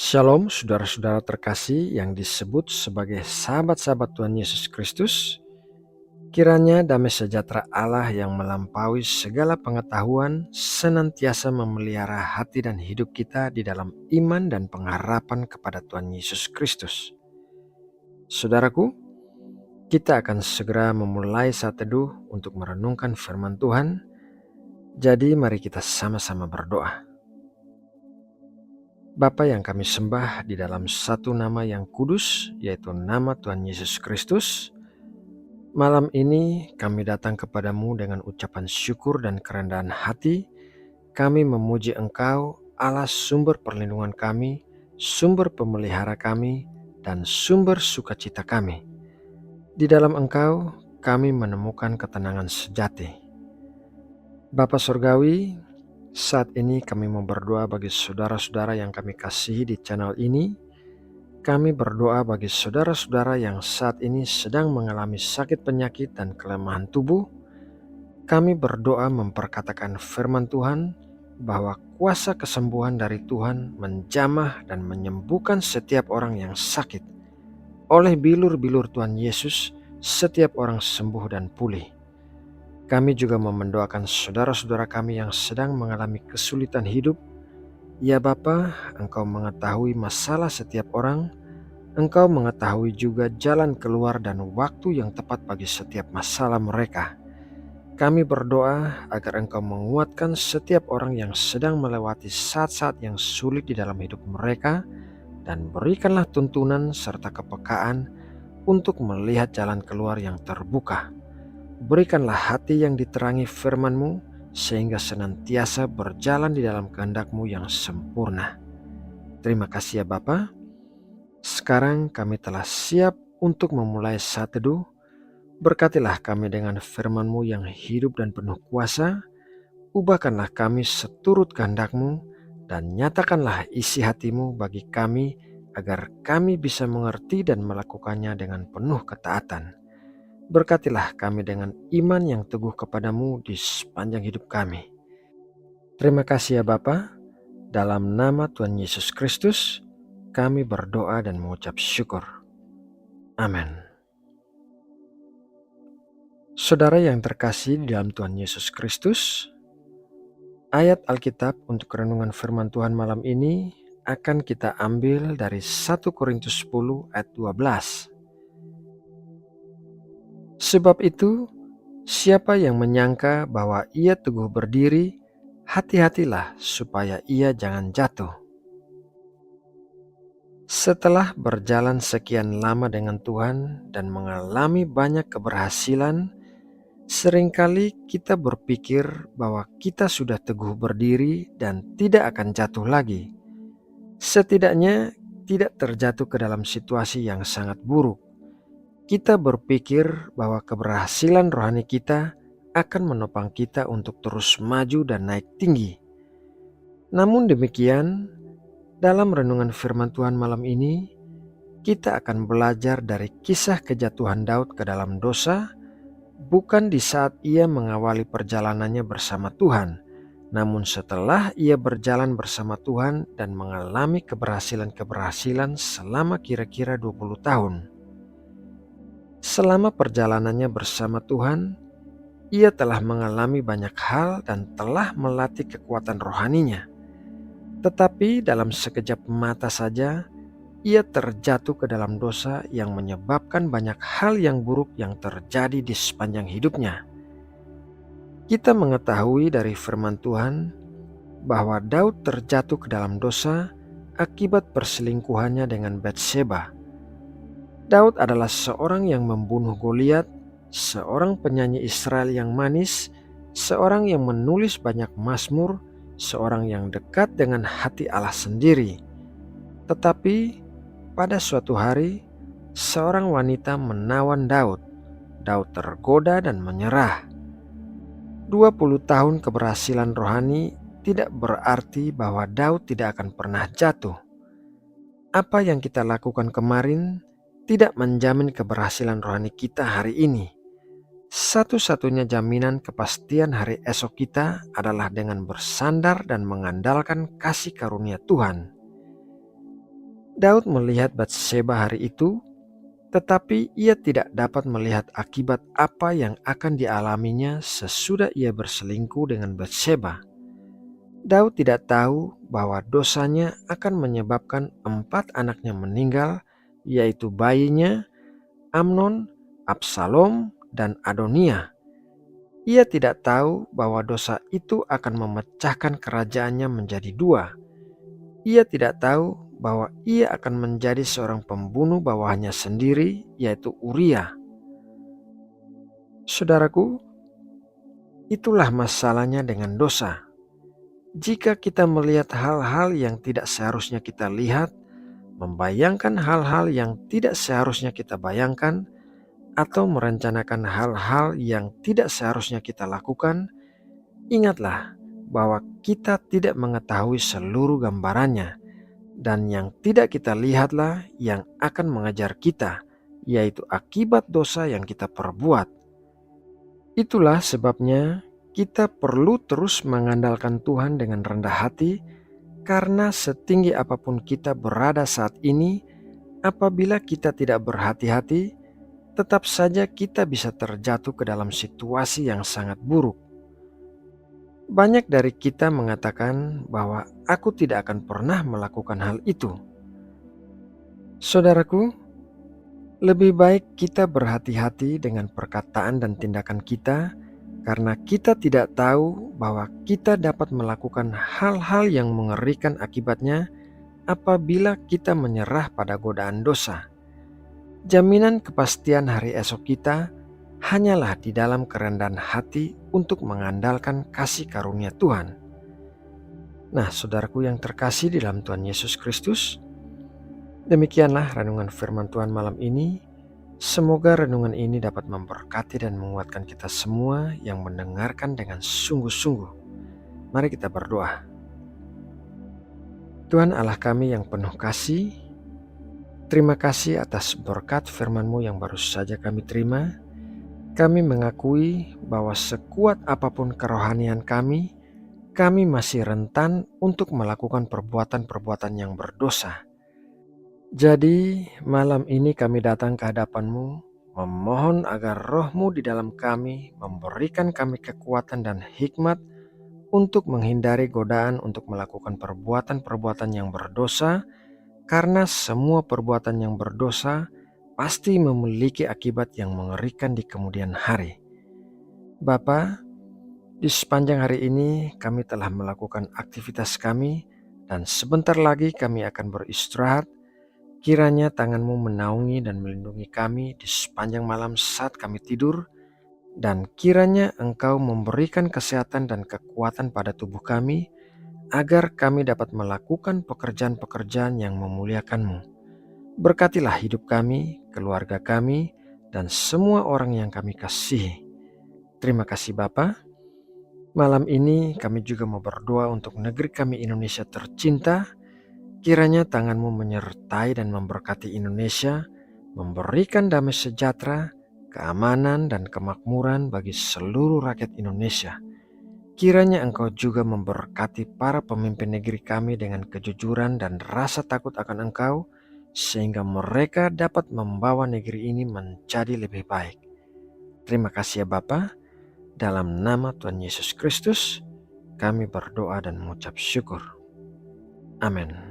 Shalom saudara-saudara terkasih yang disebut sebagai sahabat-sahabat Tuhan Yesus Kristus. Kiranya damai sejahtera Allah yang melampaui segala pengetahuan senantiasa memelihara hati dan hidup kita di dalam iman dan pengharapan kepada Tuhan Yesus Kristus. Saudaraku, kita akan segera memulai saat teduh untuk merenungkan firman Tuhan. Jadi mari kita sama-sama berdoa. Bapa yang kami sembah di dalam satu nama yang kudus, yaitu nama Tuhan Yesus Kristus. Malam ini kami datang kepadamu dengan ucapan syukur dan kerendahan hati. Kami memuji Engkau, Allah sumber perlindungan kami, sumber pemelihara kami, dan sumber sukacita kami. Di dalam Engkau kami menemukan ketenangan sejati. Bapa Surgawi, saat ini kami mau berdoa bagi saudara-saudara yang kami kasihi di channel ini. Kami berdoa bagi saudara-saudara yang saat ini sedang mengalami sakit penyakit dan kelemahan tubuh. Kami berdoa memperkatakan firman Tuhan bahwa kuasa kesembuhan dari Tuhan menjamah dan menyembuhkan setiap orang yang sakit. Oleh bilur-bilur Tuhan Yesus, setiap orang sembuh dan pulih. Kami juga mendoakan saudara-saudara kami yang sedang mengalami kesulitan hidup. Ya Bapa, Engkau mengetahui masalah setiap orang. Engkau mengetahui juga jalan keluar dan waktu yang tepat bagi setiap masalah mereka. Kami berdoa agar Engkau menguatkan setiap orang yang sedang melewati saat-saat yang sulit di dalam hidup mereka, dan berikanlah tuntunan serta kepekaan untuk melihat jalan keluar yang terbuka. Berikanlah hati yang diterangi firman-Mu sehingga senantiasa berjalan di dalam kehendak-Mu yang sempurna. Terima kasih ya Bapa. Sekarang kami telah siap untuk memulai saat teduh. Berkatilah kami dengan firman-Mu yang hidup dan penuh kuasa. Ubahkanlah kami seturut kehendak-Mu dan nyatakanlah isi hati-Mu bagi kami agar kami bisa mengerti dan melakukannya dengan penuh ketaatan. Berkatilah kami dengan iman yang teguh kepadamu di sepanjang hidup kami. Terima kasih ya Bapa. Dalam nama Tuhan Yesus Kristus, kami berdoa dan mengucap syukur. Amin. Saudara yang terkasih di dalam Tuhan Yesus Kristus, ayat Alkitab untuk renungan firman Tuhan malam ini akan kita ambil dari 1 Korintus 10 ayat 12. Sebab itu, siapa yang menyangka bahwa ia teguh berdiri, hati-hatilah supaya ia jangan jatuh. Setelah berjalan sekian lama dengan Tuhan dan mengalami banyak keberhasilan, seringkali kita berpikir bahwa kita sudah teguh berdiri dan tidak akan jatuh lagi. Setidaknya tidak terjatuh ke dalam situasi yang sangat buruk. Kita berpikir bahwa keberhasilan rohani kita akan menopang kita untuk terus maju dan naik tinggi. Namun demikian, dalam renungan firman Tuhan malam ini, kita akan belajar dari kisah kejatuhan Daud ke dalam dosa, bukan di saat ia mengawali perjalanannya bersama Tuhan, namun setelah ia berjalan bersama Tuhan dan mengalami keberhasilan-keberhasilan selama kira-kira 20 tahun. Selama perjalanannya bersama Tuhan, ia telah mengalami banyak hal dan telah melatih kekuatan rohaninya. Tetapi dalam sekejap mata saja, ia terjatuh ke dalam dosa yang menyebabkan banyak hal yang buruk yang terjadi di sepanjang hidupnya. Kita mengetahui dari firman Tuhan bahwa Daud terjatuh ke dalam dosa akibat perselingkuhannya dengan Batseba. Daud adalah seorang yang membunuh Goliat, seorang penyanyi Israel yang manis, seorang yang menulis banyak mazmur, seorang yang dekat dengan hati Allah sendiri. Tetapi pada suatu hari, seorang wanita menawan Daud. Daud tergoda dan menyerah. 20 tahun keberhasilan rohani tidak berarti bahwa Daud tidak akan pernah jatuh. Apa yang kita lakukan kemarin tidak menjamin keberhasilan rohani kita hari ini. Satu-satunya jaminan kepastian hari esok kita adalah dengan bersandar dan mengandalkan kasih karunia Tuhan. Daud melihat Batseba hari itu, tetapi ia tidak dapat melihat akibat apa yang akan dialaminya sesudah ia berselingkuh dengan Batseba. Daud tidak tahu bahwa dosanya akan menyebabkan 4 anaknya meninggal, yaitu bayinya, Amnon, Absalom, dan Adonia. Ia tidak tahu bahwa dosa itu akan memecahkan kerajaannya menjadi 2. Ia tidak tahu bahwa ia akan menjadi seorang pembunuh bawahannya sendiri, yaitu Uria. Saudaraku, itulah masalahnya dengan dosa. Jika kita melihat hal-hal yang tidak seharusnya kita lihat, membayangkan hal-hal yang tidak seharusnya kita bayangkan, atau merencanakan hal-hal yang tidak seharusnya kita lakukan, ingatlah bahwa kita tidak mengetahui seluruh gambarannya, dan yang tidak kita lihatlah yang akan mengajar kita, yaitu akibat dosa yang kita perbuat. Itulah sebabnya kita perlu terus mengandalkan Tuhan dengan rendah hati, karena setinggi apapun kita berada saat ini, apabila kita tidak berhati-hati, tetap saja kita bisa terjatuh ke dalam situasi yang sangat buruk. Banyak dari kita mengatakan bahwa aku tidak akan pernah melakukan hal itu. Saudaraku, lebih baik kita berhati-hati dengan perkataan dan tindakan kita, karena kita tidak tahu bahwa kita dapat melakukan hal-hal yang mengerikan akibatnya apabila kita menyerah pada godaan dosa. Jaminan kepastian hari esok kita hanyalah di dalam kerendahan hati untuk mengandalkan kasih karunia Tuhan. Nah, saudaraku yang terkasih di dalam Tuhan Yesus Kristus, demikianlah renungan firman Tuhan malam ini. Semoga renungan ini dapat memberkati dan menguatkan kita semua yang mendengarkan dengan sungguh-sungguh. Mari kita berdoa. Tuhan Allah kami yang penuh kasih, terima kasih atas berkat firman-Mu yang baru saja kami terima. Kami mengakui bahwa sekuat apapun kerohanian kami masih rentan untuk melakukan perbuatan-perbuatan yang berdosa. Jadi malam ini kami datang ke hadapan-Mu, memohon agar Roh-Mu di dalam kami memberikan kami kekuatan dan hikmat untuk menghindari godaan untuk melakukan perbuatan-perbuatan yang berdosa, karena semua perbuatan yang berdosa pasti memiliki akibat yang mengerikan di kemudian hari. Bapa, di sepanjang hari ini kami telah melakukan aktivitas kami, dan sebentar lagi kami akan beristirahat. Kiranya tangan-Mu menaungi dan melindungi kami di sepanjang malam saat kami tidur, dan kiranya Engkau memberikan kesehatan dan kekuatan pada tubuh kami, agar kami dapat melakukan pekerjaan-pekerjaan yang memuliakan-Mu. Berkatilah hidup kami, keluarga kami, dan semua orang yang kami kasihi. Terima kasih Bapa. Malam ini kami juga mau berdoa untuk negeri kami Indonesia tercinta. Kiranya tangan-Mu menyertai dan memberkati Indonesia, memberikan damai sejahtera, keamanan, dan kemakmuran bagi seluruh rakyat Indonesia. Kiranya Engkau juga memberkati para pemimpin negeri kami dengan kejujuran dan rasa takut akan Engkau, sehingga mereka dapat membawa negeri ini menjadi lebih baik. Terima kasih ya Bapa. Dalam nama Tuhan Yesus Kristus, kami berdoa dan mengucap syukur. Amin.